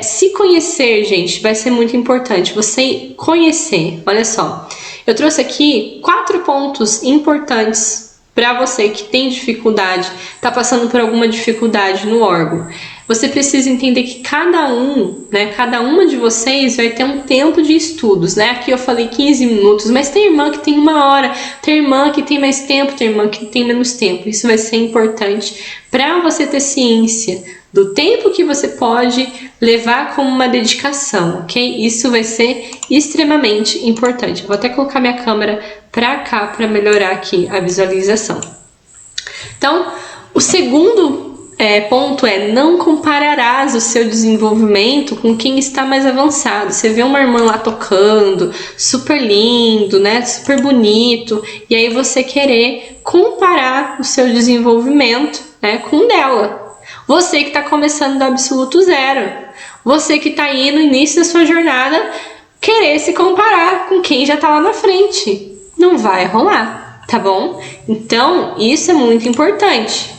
Speaker 1: Se conhecer, gente, vai ser muito importante. Você conhecer, olha só. Eu trouxe aqui 4 pontos importantes para você que tem dificuldade, está passando por alguma dificuldade no órgão. Você precisa entender que cada uma de vocês vai ter um tempo de estudos, né? Aqui eu falei 15 minutos, mas tem irmã que tem 1 hora, tem irmã que tem mais tempo, tem irmã que tem menos tempo. Isso vai ser importante para você ter ciência do tempo que você pode levar como uma dedicação, ok? Isso vai ser extremamente importante. Eu vou até colocar minha câmera para cá para melhorar aqui a visualização. Então, o segundo ponto é: não compararás o seu desenvolvimento com quem está mais avançado. Você vê uma irmã lá tocando, super lindo, né? Super bonito, e aí você querer comparar o seu desenvolvimento, né, com o dela. Você que está começando do absoluto zero, você que está aí no início da sua jornada, querer se comparar com quem já está lá na frente. Não vai rolar, tá bom? Então, isso é muito importante.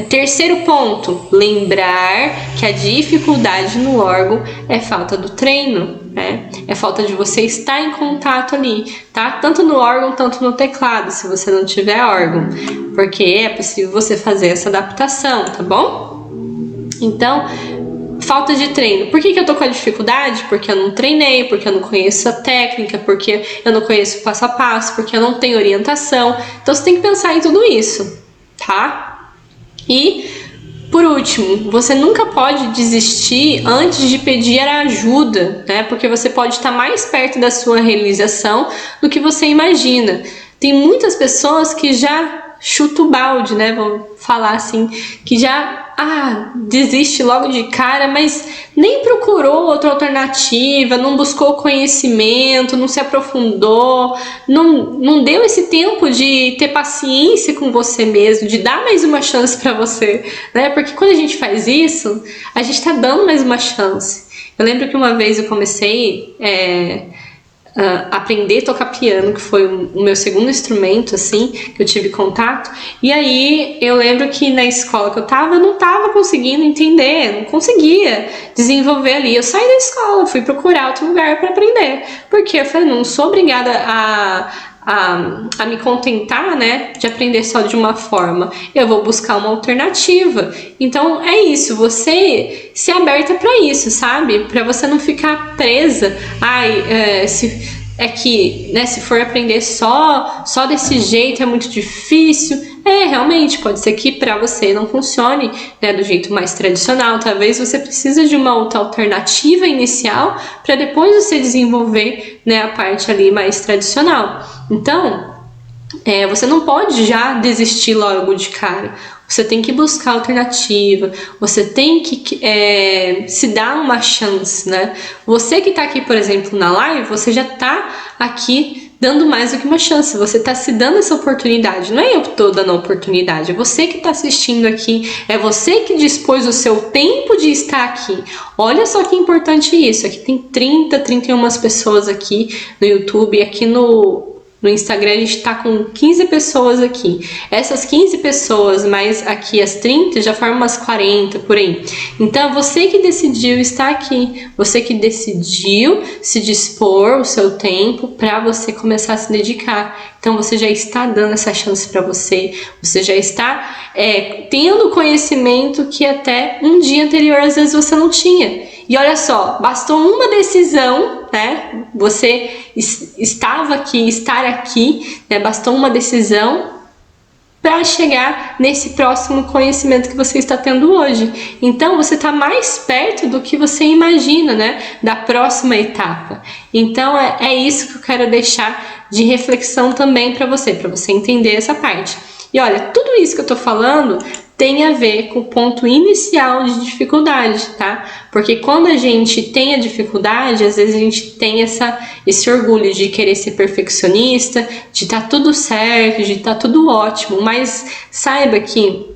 Speaker 1: Terceiro ponto, lembrar que a dificuldade no órgão é falta do treino, né? É falta de você estar em contato ali, tá? Tanto no órgão, tanto no teclado, se você não tiver órgão, porque é possível você fazer essa adaptação, tá bom? Então, falta de treino. Por que eu tô com a dificuldade? Porque eu não treinei, porque eu não conheço a técnica, porque eu não conheço o passo a passo, porque eu não tenho orientação. Então você tem que pensar em tudo isso, tá? E, por último, você nunca pode desistir antes de pedir ajuda, né? Porque você pode estar mais perto da sua realização do que você imagina. Tem muitas pessoas que já chutam o balde, né? Vamos falar assim, que já desiste logo de cara, mas nem procurou outra alternativa, não buscou conhecimento, não se aprofundou, não deu esse tempo de ter paciência com você mesmo, de dar mais uma chance para você, né? Porque quando a gente faz isso, a gente tá dando mais uma chance. Eu lembro que uma vez eu comecei aprender a tocar piano, que foi o meu segundo instrumento, assim, que eu tive contato. E aí eu lembro que na escola que eu não tava conseguindo entender, não conseguia desenvolver ali. Eu saí da escola, fui procurar outro lugar para aprender, porque eu falei, não sou obrigada a me contentar, né, de aprender só de uma forma. Eu vou buscar uma alternativa. Então é isso, você se aberta para isso, sabe? Para você não ficar presa. Se for aprender só desse jeito é muito difícil. Realmente pode ser que para você não funcione, né, do jeito mais tradicional. Talvez você precise de uma outra alternativa inicial para depois você desenvolver, né, a parte ali mais tradicional. Então, você não pode já desistir logo de cara. Você tem que buscar alternativa, você tem que se dar uma chance, né? Você que tá aqui, por exemplo, na live, você já tá aqui dando mais do que uma chance, você tá se dando essa oportunidade, não é eu que tô dando a oportunidade, é você que tá assistindo aqui, é você que dispôs o seu tempo de estar aqui. Olha só que importante isso, aqui tem 31 pessoas aqui no YouTube, aqui no Instagram a gente tá com 15 pessoas aqui. Essas 15 pessoas, mais aqui as 30, já formam umas 40 por aí. Então, você que decidiu estar aqui, você que decidiu se dispor o seu tempo para você começar a se dedicar. Então, você já está dando essa chance para você, você já está tendo conhecimento que até um dia anterior, às vezes, você não tinha. E olha só, bastou uma decisão, né? Você estar aqui, né? Bastou uma decisão para chegar nesse próximo conhecimento que você está tendo hoje. Então, você está mais perto do que você imagina, né? Da próxima etapa. Então, é isso que eu quero deixar de reflexão também para você entender essa parte. E olha, tudo isso que eu tô falando tem a ver com o ponto inicial de dificuldade, tá? Porque quando a gente tem a dificuldade, às vezes a gente tem esse orgulho de querer ser perfeccionista, de estar tudo certo, de estar tudo ótimo, mas saiba que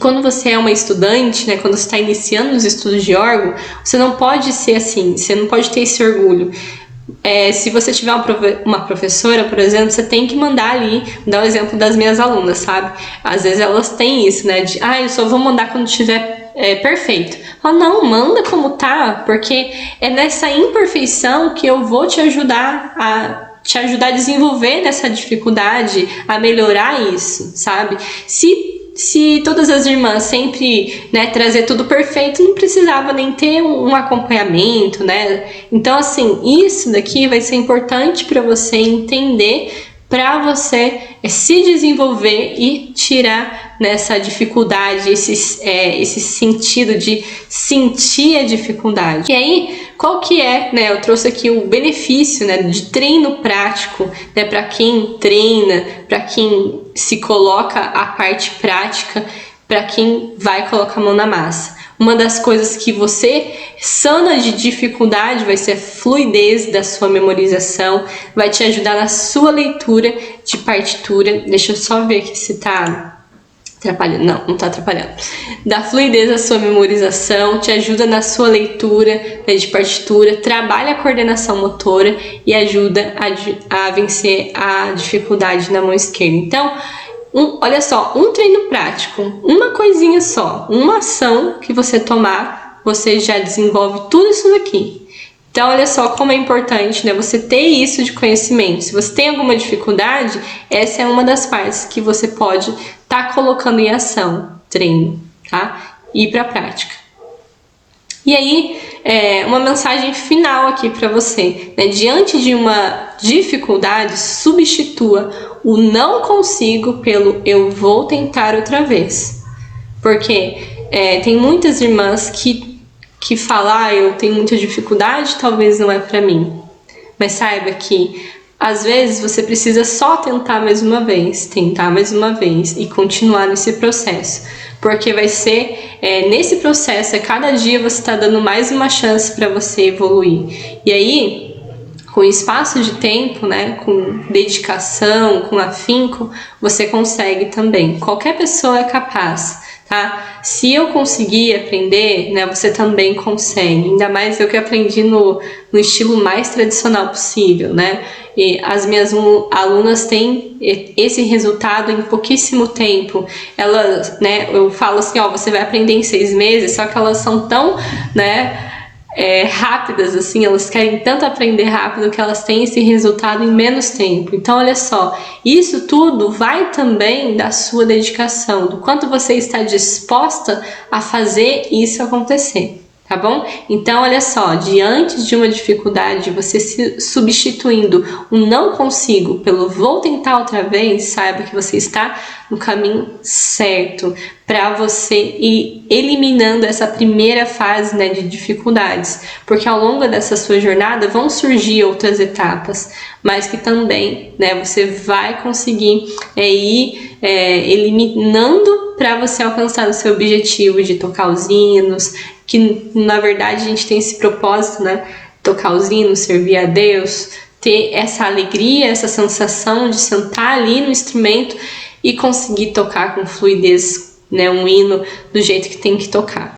Speaker 1: quando você é uma estudante, né, quando você está iniciando os estudos de órgão, você não pode ser assim, você não pode ter esse orgulho. Se você tiver uma professora, por exemplo, você tem que mandar ali, dar o exemplo das minhas alunas, sabe? Às vezes elas têm isso, né? Eu só vou mandar quando estiver perfeito. Fala, não, manda como tá, porque é nessa imperfeição que eu vou te ajudar a desenvolver nessa dificuldade, a melhorar isso, sabe? Se todas as irmãs sempre, né, trazer tudo perfeito, não precisava nem ter um acompanhamento, né? Então, assim, isso daqui vai ser importante para você entender, para você se desenvolver e tirar nessa dificuldade, esse sentido de sentir a dificuldade. E aí, qual que é, né? Eu trouxe aqui o benefício, né, de treino prático, né, para quem treina, para quem se coloca a parte prática, para quem vai colocar a mão na massa. Uma das coisas que você sana de dificuldade vai ser a fluidez da sua memorização, vai te ajudar na sua leitura de partitura. Deixa eu só ver aqui se tá atrapalhando. Não tá atrapalhando. Da fluidez da sua memorização, te ajuda na sua leitura, né, de partitura, trabalha a coordenação motora e ajuda a vencer a dificuldade na mão esquerda. Então, olha só, um treino prático, uma coisinha só, uma ação que você tomar, você já desenvolve tudo isso daqui. Então, olha só como é importante, né, você ter isso de conhecimento. Se você tem alguma dificuldade, essa é uma das partes que você pode estar colocando em ação, treino, tá? E ir para a prática. E aí, uma mensagem final aqui para você, né? Diante de uma dificuldade, substitua o não consigo pelo eu vou tentar outra vez. Porque tem muitas irmãs que falam, eu tenho muita dificuldade, talvez não é para mim. Mas saiba que às vezes você precisa só tentar mais uma vez e continuar nesse processo. Porque vai ser nesse processo, a cada dia você está dando mais uma chance para você evoluir. E aí, com espaço de tempo, né, com dedicação, com afinco, você consegue também. Qualquer pessoa é capaz. tá? Se eu conseguir aprender, né, você também consegue. Ainda mais eu que aprendi no estilo mais tradicional possível, né? E as minhas alunas têm esse resultado em pouquíssimo tempo. Elas, né, eu falo assim, ó, você vai aprender em 6 meses, só que elas são tão, né, rápidas, assim, elas querem tanto aprender rápido que elas têm esse resultado em menos tempo. Então, olha só, isso tudo vai também da sua dedicação, do quanto você está disposta a fazer isso acontecer. Tá bom? Então, olha só, diante de uma dificuldade, você se substituindo o não consigo pelo vou tentar outra vez, saiba que você está no caminho certo para você ir eliminando essa primeira fase, né, de dificuldades, porque ao longo dessa sua jornada vão surgir outras etapas, mas que também, né, você vai conseguir ir eliminando para você alcançar o seu objetivo de tocar os hinos, que na verdade a gente tem esse propósito, né? Tocar os hinos, servir a Deus, ter essa alegria, essa sensação de sentar ali no instrumento e conseguir tocar com fluidez, né? Um hino do jeito que tem que tocar.